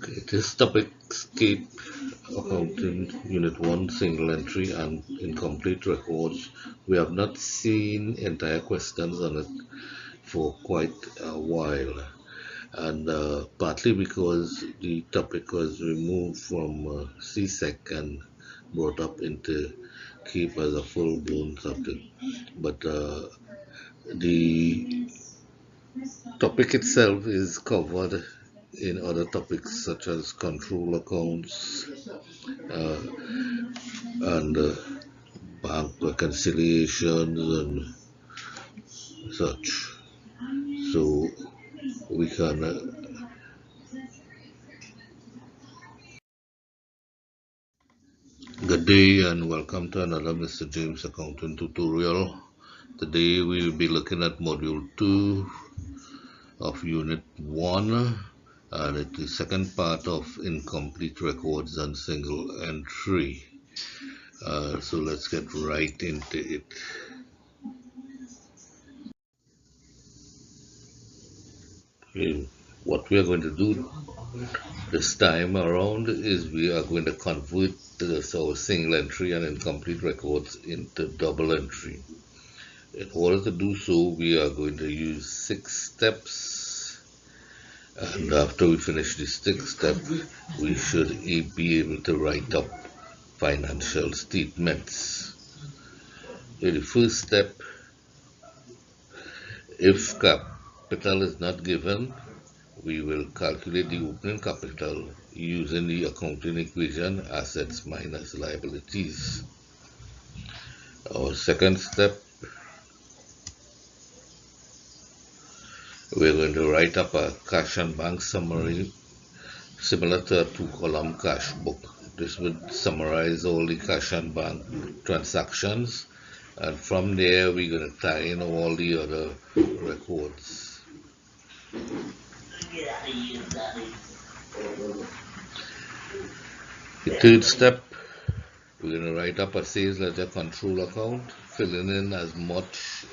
Okay, this topic escape accounting unit 1 single entry and incomplete records. We have not seen entire questions on it for quite a while, and partly because the topic was removed from CSEC and brought up into CAPE as a full blown subject. But the topic itself is covered in other topics such as control accounts uh, and bank reconciliations and such. So we can. Good day and welcome to another Mr. James Accounting tutorial. Today we will be looking at Module 2 of Unit 1 and it's the second part of incomplete records and single entry. So let's get right into it. Okay, what we are going to do this time around is we are going to convert our single entry and incomplete records into double entry. In order to do so, we are going to use 6 steps, and after we finish the 6 steps, we should be able to write up financial statements. So the first step, if capital is not given, we will calculate the opening capital using the accounting equation assets minus liabilities. Our second step, we're going to write up a cash and bank summary similar to a 2-column cash book. This would summarize all the cash and bank transactions, and from there we're going to tie in all the other records. The third step, we're going to write up a sales ledger control account, filling in as much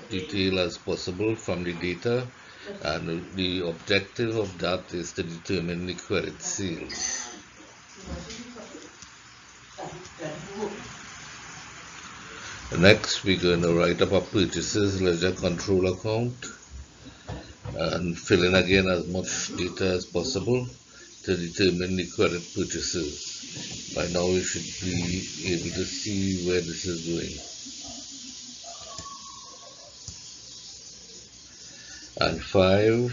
detail as possible from the data, and the objective of that is to determine the credit sales. Next, we're going to write up a purchases ledger control account and fill in again as much data as possible to determine the credit purchases. By now, we should be able to see where this is going. And 5,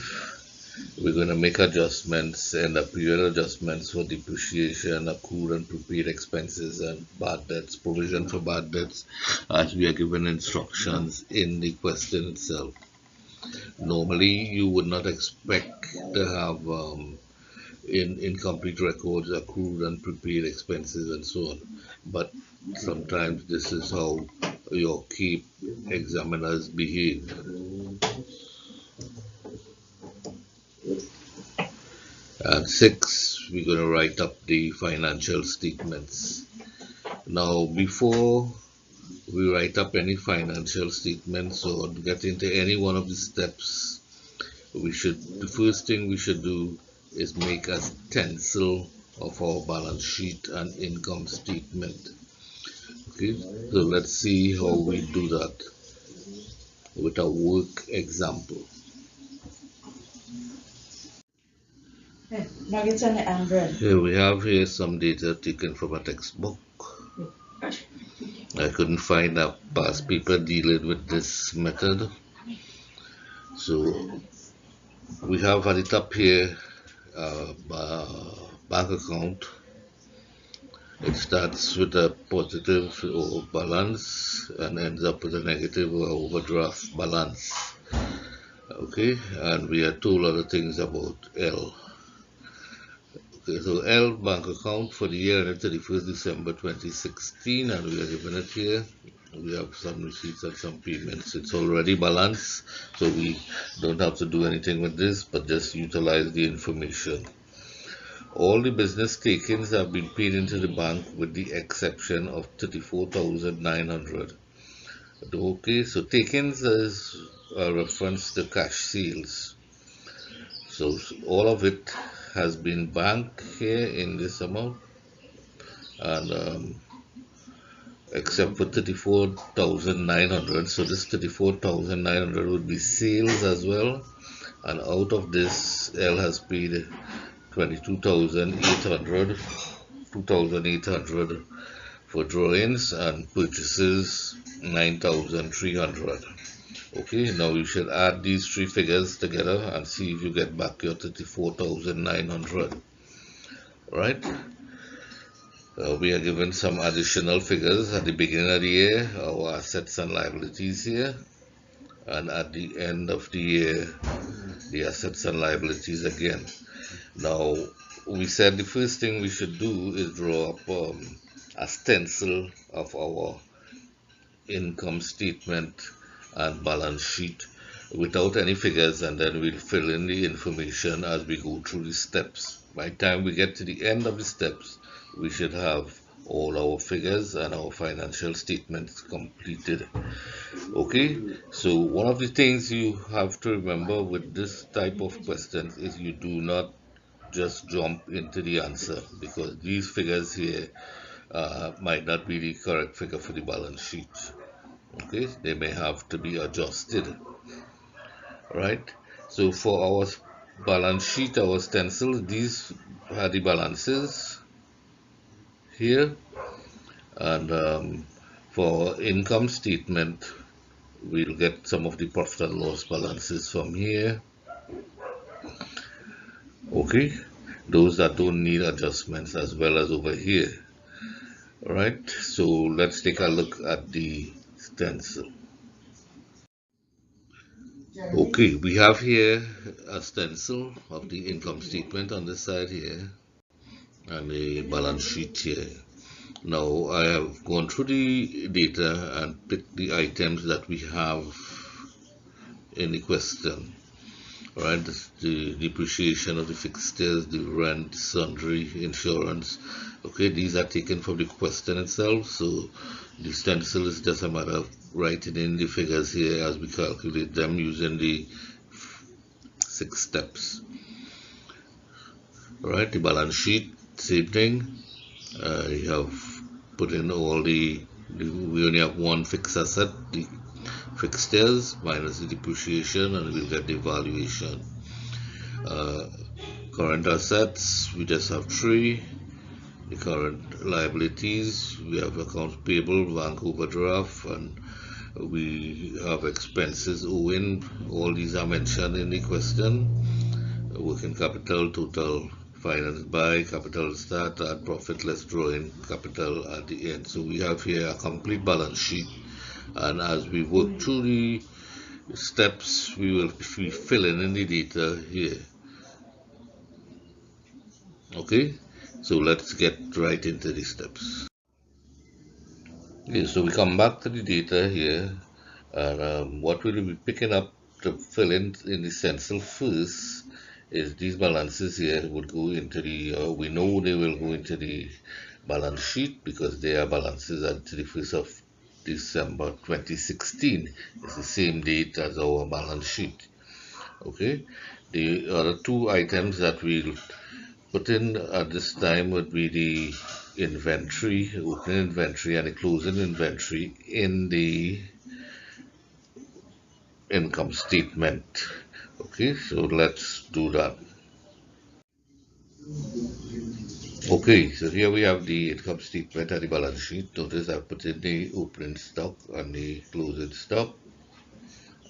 we're going to make adjustments and period adjustments for depreciation, accrued and prepaid expenses, and bad debts, provision for bad debts, as we are given instructions in the question itself. Normally, you would not expect to have in incomplete records accrued and prepaid expenses and so on, but sometimes this is how your CAPE examiners behave. And 6, we're going to write up the financial statements. Now, before we write up any financial statements or get into any one of the steps, the first thing we should do is make a stencil of our balance sheet and income statement. Okay, so let's see how we do that with a work example. Here we have some data taken from a textbook. I couldn't find a past paper dealing with this method. So we have at the top here a bank account. It starts with a positive balance and ends up with a negative overdraft balance. Okay, and we are told other things about L. Okay, so L bank account for the year ended 31st December 2016, and we are given it here. We have some receipts and some payments. It's already balanced, so we don't have to do anything with this, but just utilize the information. All the business takings have been paid into the bank with the exception of 34,900. Okay, so takings is a reference to cash sales. So all of it has been banked here in this amount, and except for 34,900. So this 34,900 would be sales as well, and out of this, L has paid 22,800, 2,800 for drawings, and purchases 9,300. Okay, now you should add these three figures together and see if you get back your 34,900. Right? We are given some additional figures at the beginning of the year, our assets and liabilities here, and at the end of the year, the assets and liabilities again. Now, we said the first thing we should do is draw up a stencil of our income statement and balance sheet without any figures, and then we'll fill in the information as we go through the steps. By the time we get to the end of the steps, we should have all our figures and our financial statements completed. Okay, so one of the things you have to remember with this type of questions is you do not just jump into the answer, because these figures here might not be the correct figure for the balance sheet. Okay, they may have to be adjusted. Right, so for our balance sheet, our stencil, these are the balances here, and for income statement, we'll get some of the profit and loss balances from here. Okay, those that don't need adjustments, as well as over here. All right, so let's take a look at the stencil. Okay, we have here a stencil of the income statement on this side here, and a balance sheet here. Now I have gone through the data and picked the items that we have in the question. Right, the depreciation of the fixtures, the rent, sundry, insurance. Okay, these are taken from the question itself, so the stencil is just a matter of writing in the figures here as we calculate them using the 6 steps. Right, the balance sheet, same thing. You have put in all we only have one fixed asset, the fixtures minus the depreciation, and we'll get the valuation. Current assets, we just have 3. The current liabilities, we have accounts payable, bank overdraft, and we have expenses owing. All these are mentioned in the question. Working capital, total financed by, capital start at, profit less drawing capital at the end. So we have here a complete balance sheet, and as we work through the steps, we will be filling in the data here. Okay, so let's get right into the steps. Okay, so we come back to the data here, and what we'll be picking up to fill in the stencil first is these balances here would go into the, we know they will go into the balance sheet because they are balances at the 1st of December 2016. It's the same date as our balance sheet. Okay, the other 2 items that we'll put in at this time would be the inventory, opening inventory, and the closing inventory in the income statement. Okay, so let's do that. Okay, so here we have the income statement and the balance sheet. Notice I've put in the opening stock and the closing stock,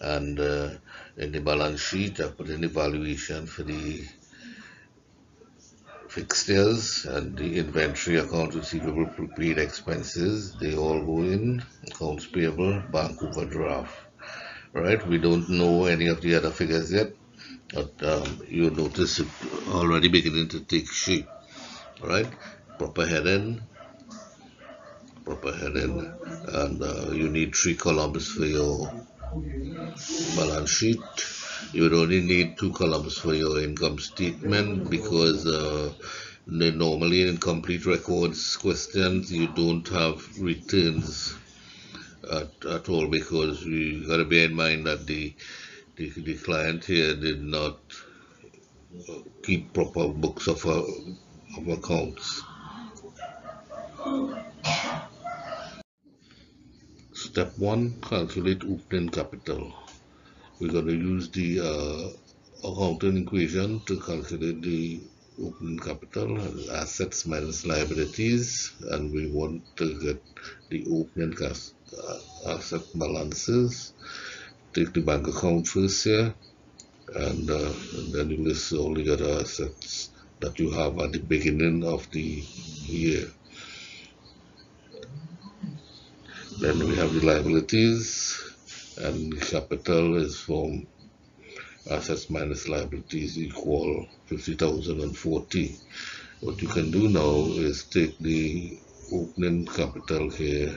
and in the balance sheet I've put in the valuation for the fixtures and the inventory, account receivable, prepaid expenses. They all go in. Accounts payable, bank overdraft. Right, we don't know any of the other figures yet, but you notice it already beginning to take shape. Right, proper heading, and you need 3 columns for your balance sheet. You would only need 2 columns for your income statement, because normally in complete records questions you don't have returns at all, because we got to bear in mind that the client here did not keep proper books of accounts. Step 1, calculate opening capital. We're going to use the accounting equation to calculate the opening capital, assets minus liabilities, and we want to get the opening asset balances. Take the bank account first here, and then you list all the other assets that you have at the beginning of the year. Then we have the liabilities, and the capital is from assets minus liabilities equal 50,040. What you can do now is take the opening capital here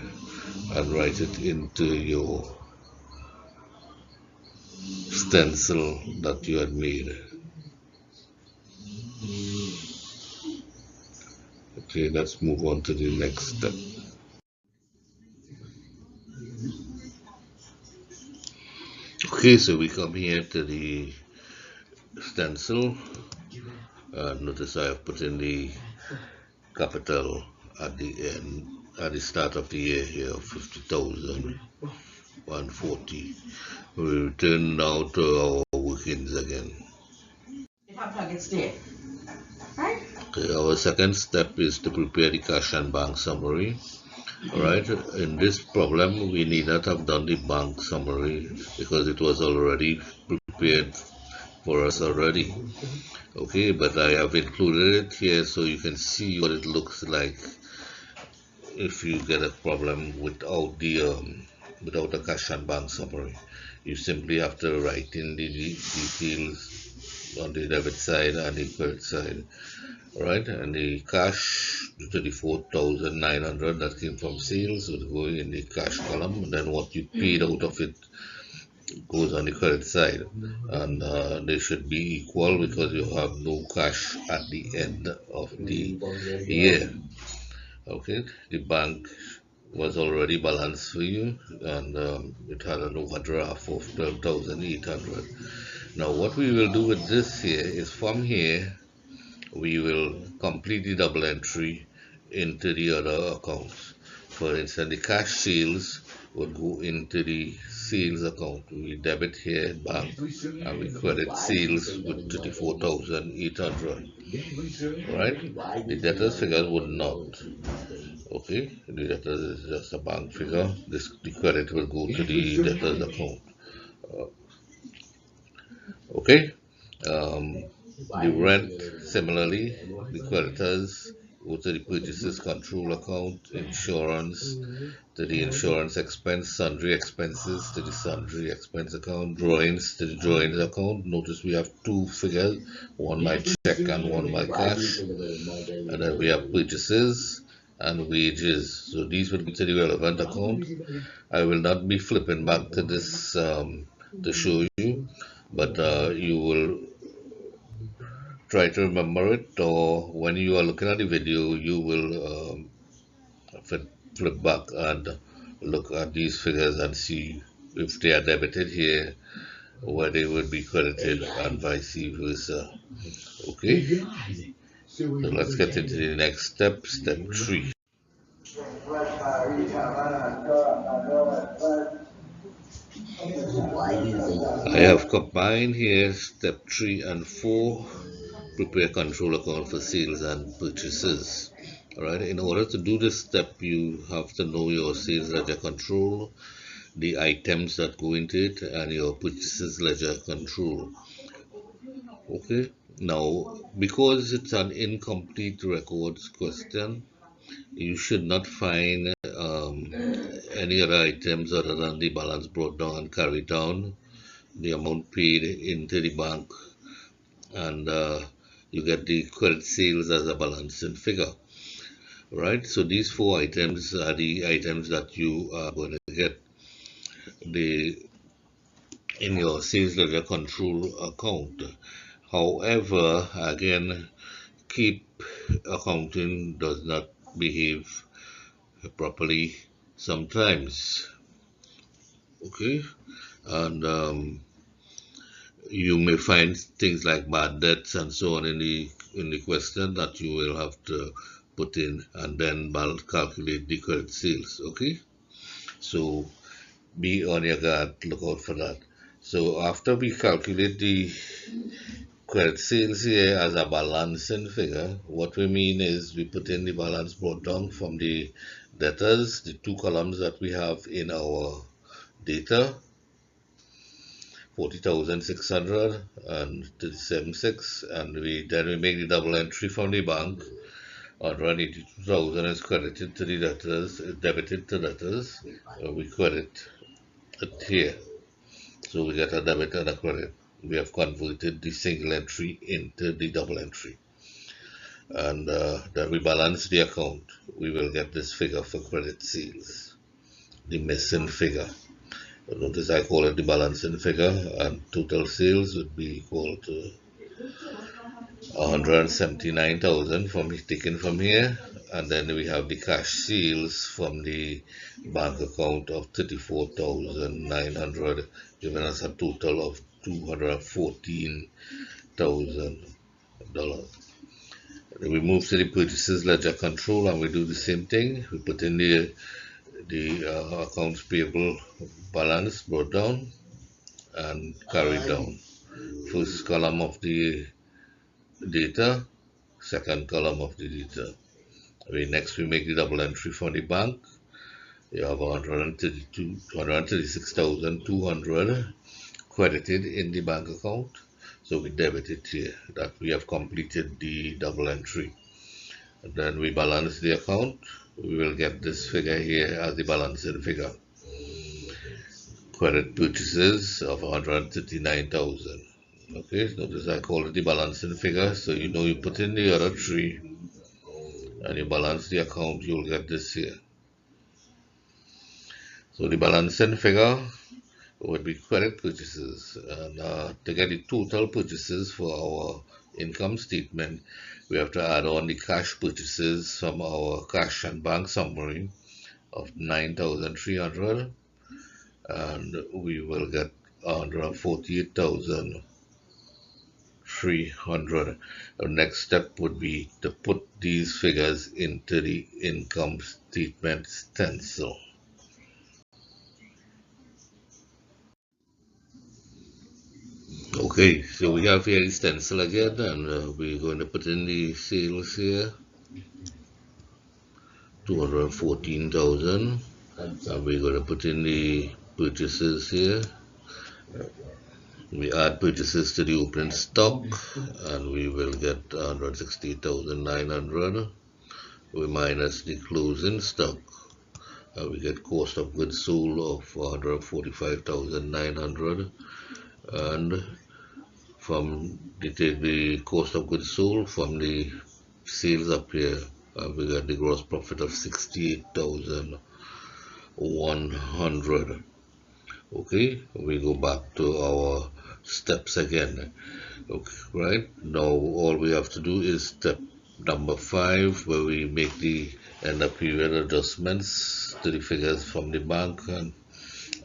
and write it into your stencil that you had made. Okay, let's move on to the next step. Okay, so we come here to the stencil. Notice I have put in the capital at the end, at the start of the year here, 50,140. We return now to our workings again. Okay, our second step is to prepare the cash and bank summary. Alright, in this problem we need not have done the bank summary because it was already prepared for us already. Okay, but I have included it here so you can see what it looks like if you get a problem without a cash and bank summary. You simply have to write in the details on the debit side and the credit side. Alright, and the cash, 34,900 that came from sales would go in the cash column, and then what you paid out of it goes on the credit side, and they should be equal because you have no cash at the end of the year. Okay, the bank was already balanced for you, and it had an overdraft of 12,800. Now what we will do with this here is from here we will complete the double entry into the other accounts. For instance, the cash sales would go into the sales account. We debit here bank and we credit sales with 34,800. Right? The debtors figure would not. Okay, the debtors is just a bank figure. The credit will go to the debtors account. Okay. The rent, similarly, the creditors go to the purchases control account, insurance to the insurance expense, sundry expenses to the sundry expense account, drawings to the drawings account. Notice we have two figures, one by check and one by cash. And then we have purchases and wages. So these would go to the relevant account. I will not be flipping back to this to show you, but you will try to remember it, or when you are looking at the video you will flip back and look at these figures and see if they are debited here where they would be credited and vice versa. Okay, so let's get into the next step, step 3. I have combined here step 3 and 4. Prepare control account for sales and purchases. Alright, in order to do this step, you have to know your sales ledger control, the items that go into it, and your purchases ledger control. Okay, now because it's an incomplete records question, you should not find any other items other than the balance brought down and carried down, the amount paid into the bank, and you get the credit sales as a balancing figure. Right, so these 4 items are the items that you are going to get in your sales ledger control account. However, again, keep accounting does not behave properly sometimes. Okay, and you may find things like bad debts and so on in the question that you will have to put in, and then calculate the credit sales. Okay, so be on your guard, look out for that. So after we calculate the credit sales here as a balancing figure, what we mean is we put in the balance brought down from the debtors, the two columns that we have in our data, 40,600 and 37,600, and we make the double entry from the bank. 182,000 is credited to the debtors, debited to debtors. We credit it here. So we get a debit and a credit. We have converted the single entry into the double entry. And then we balance the account. We will get this figure for credit sales, the missing figure. Notice I call it the balancing figure, and total sales would be equal to 179,000 taken from here, and then we have the cash sales from the bank account of 34,900, giving us a total of $214,000. We move to the purchases ledger control, and we do the same thing. We put in the accounts payable balance brought down and carried down. First column of the data, second column of the data. Next, we make the double entry for the bank. You have 136,200 credited in the bank account. So we debit it here that we have completed the double entry. And then we balance the account. We will get this figure here as the balancing figure. Credit purchases of 139,000. Okay, notice I call it the balancing figure. So you know you put in the other three and you balance the account, you'll get this here. So the balancing figure would be credit purchases, and to get the total purchases for our income statement, we have to add on the cash purchases from our cash and bank summary of 9,300, and we will get 148,300. The next step would be to put these figures into the income statement stencil. Okay, so we have here the stencil again, and we're going to put in the sales here, 214,000, and we're going to put in the purchases here. We add purchases to the opening stock, and we will get 160,900. We minus the closing stock, and we get cost of goods sold of 145,900, and from the cost of goods sold from the sales up here, we got the gross profit of 68,100. Okay, we go back to our steps again. Okay, right now all we have to do is step number 5, where we make the end of period adjustments to the figures from the bank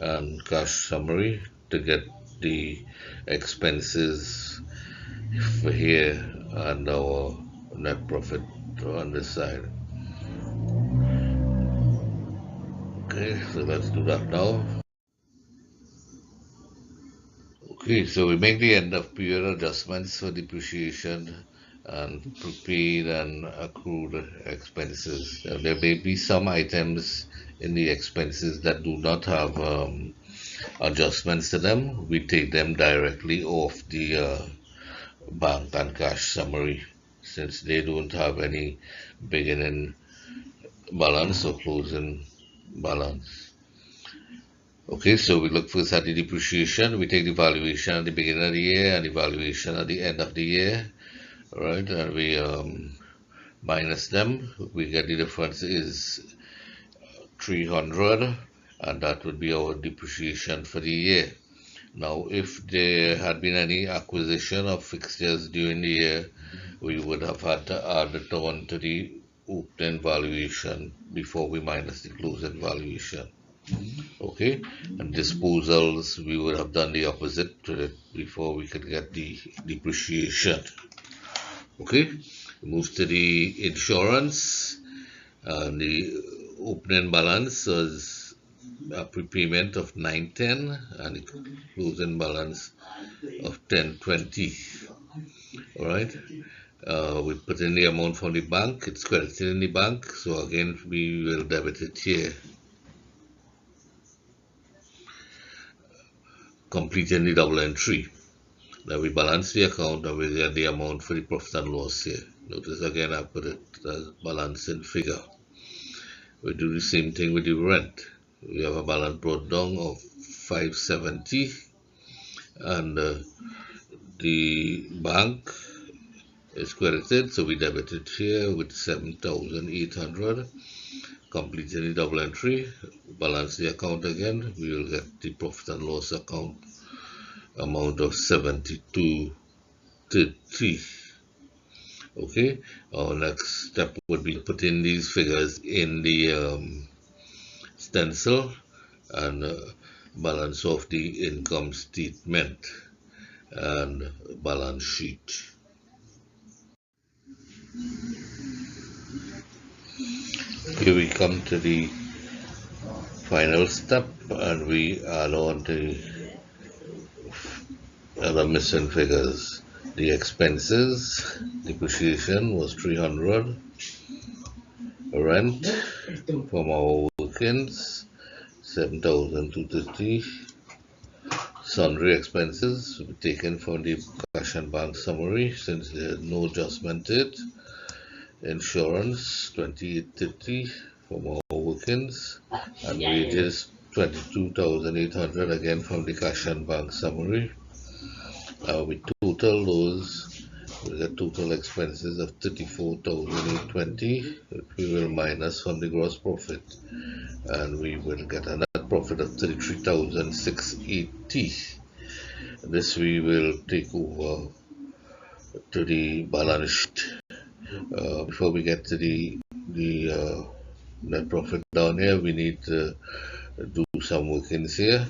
and cash summary to get the expenses for here and our net profit on this side. Okay, so let's do that now. Okay, so we make the end of period adjustments for depreciation and prepaid and accrued expenses. There may be some items in the expenses that do not have adjustments to them. We take them directly off the bank and cash summary, since they don't have any beginning balance or closing balance. Okay, so we look first at the depreciation. We take the valuation at the beginning of the year and the valuation at the end of the year, right? And we minus them. We get the difference is 300, and that would be our depreciation for the year. Now, if there had been any acquisition of fixtures during the year, we would have had to add it on to the opening valuation before we minus the closing valuation. Okay, and disposals, we would have done the opposite to it before we could get the depreciation. Okay, move to the insurance. The opening balance was a prepayment of 910 and the closing balance of 1020. All right. We put in the amount from the bank, it's credited in the bank, so again we will debit it here, completing the double entry. Now we balance the account and we get the amount for the profit and loss here. Notice again I put it as balancing figure. We do the same thing with the rent. We have a balance brought down of 570 and the bank is credited, so we debit it here with 7,800. Completing the double entry, balance the account again, we will get the profit and loss account amount of 72.30. Okay, our next step would be to put in these figures in the stencil and balance off the income statement and balance sheet. Here we come to the final step and we add on the other missing figures. The expenses, depreciation was 300, rent from our workings 7,250, sundry expenses will be taken from the cash and bank summary since there's no adjustment to it, insurance 2850 from our workings, and wages 22,800 again from the cash and bank summary. We total those, we get total expenses of 34,820, which we will minus from the gross profit, and we will get a net profit of 33,680. This we will take over to the balance sheet. Before we get to the net profit down here, we need to do some workings here.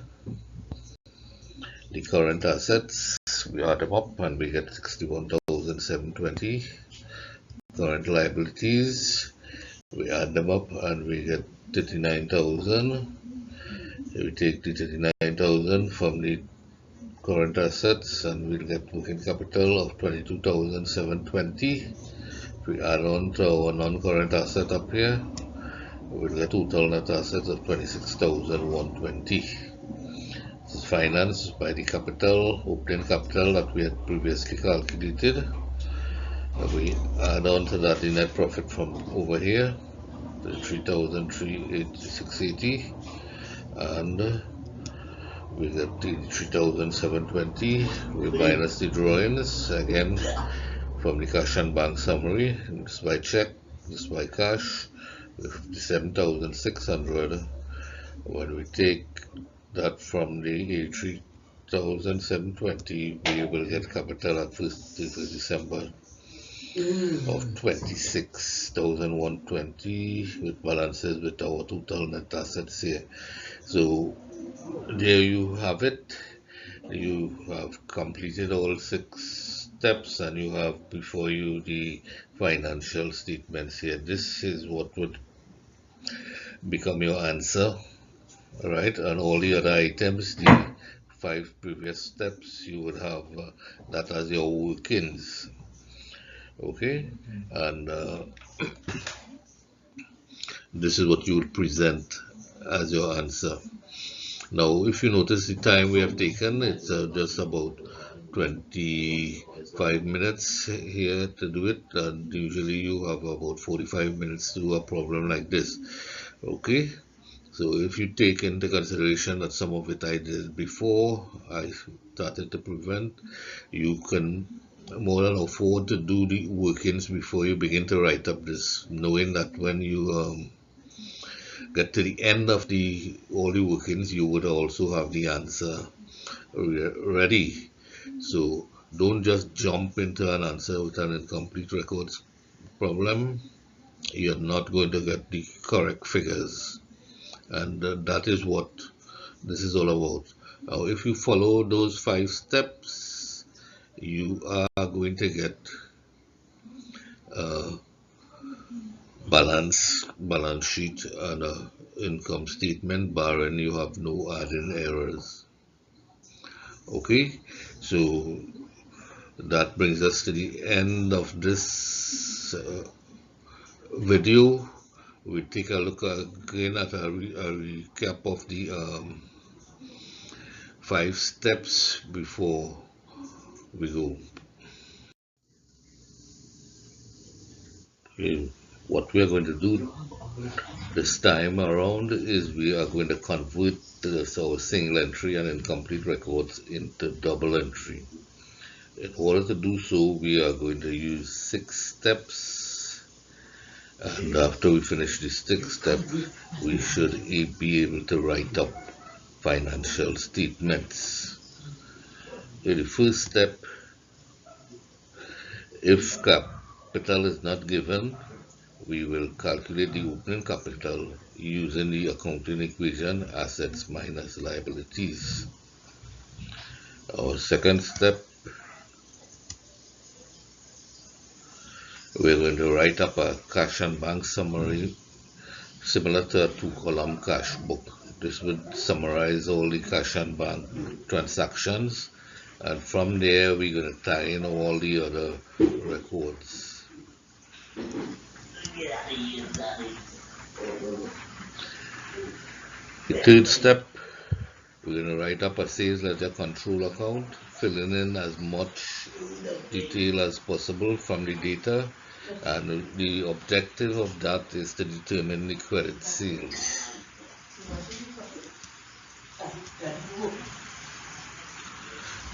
The current assets, we add them up and we get 61,720. Current liabilities, we add them up and we get 39,000. We take the 39,000 from the current assets and we'll get working capital of 22,720. We add on to our non-current asset up here, we'll get total net assets of 26,120. This is financed by the capital, opening capital that we had previously calculated. We add on to that the net profit from over here, the 3,680, and we get the 3,720. We minus the drawings again from the cash and bank summary. This by check, this by cash, 57,600. When we take that from the 3,720, we will get capital at 1st December of 26,120 with balances with our total net assets here. So there you have it. You have completed all 6 steps and you have before you the financial statements here. This is what would become your answer. Alright, and all the other items, the 5 previous steps, you would have that as your workings. Okay, and this is what you would present as your answer. Now, if you notice the time we have taken, it's just about 25 minutes here to do it, and usually you have about 45 minutes to do a problem like this. Okay, so if you take into consideration that some of it I did before I started to prevent, you can more than afford to do the workings before you begin to write up this, knowing that when you get to the end of all the workings, you would also have the answer ready. So don't just jump into an answer with an incomplete records problem. You're not going to get the correct figures. and that is what this is all about. Now, if you follow those 5 steps, you are going to get a balance sheet and a income statement, barring you have no adding errors. Okay, so that brings us to the end of this video. We take a look again at a recap of the 5 steps before we go. Okay. What we are going to do this time around is we are going to convert our single entry and incomplete records into double entry. In order to do so, we are going to use 6 steps, and after we finish this 6th step, we should be able to write up financial statements. In the first step, if capital is not given, we will calculate the opening capital using the accounting equation assets minus liabilities. Our second step, we're going to write up a cash and bank summary similar to a 2-column cash book. This would summarize all the cash and bank transactions, and from there we're going to tie in all the other records. The third step, we're going to write up a sales ledger control account, filling in as much detail as possible from the data, and the objective of that is to determine the credit sales.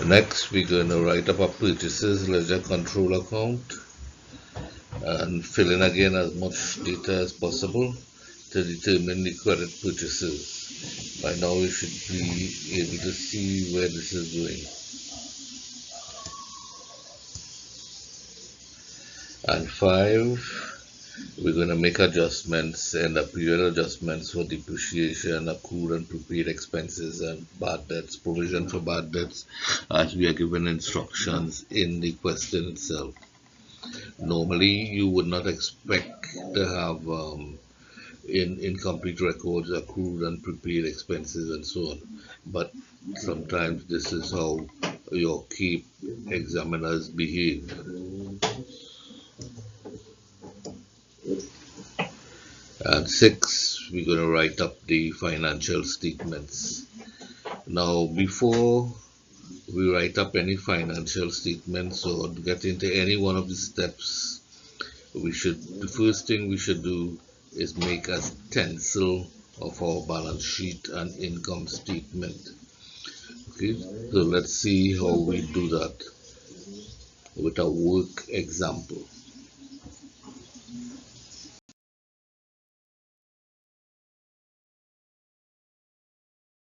Next, we're going to write up a purchases ledger control account and fill in again as much data as possible to determine the credit purchases. By now, we should be able to see where this is going. And 5, we're going to make adjustments and period adjustments for depreciation, accrued and prepaid expenses, and bad debts, provision for bad debts, as we are given instructions in the question itself. Normally, you would not expect to have in incomplete records accrued and prepaid expenses and so on, but sometimes this is how your key examiners behave. And 6, we're going to write up the financial statements. Now, before we write up any financial statements or get into any one of the steps, the first thing we should do is make a stencil of our balance sheet and income statement. Okay, so let's see how we do that with a work example.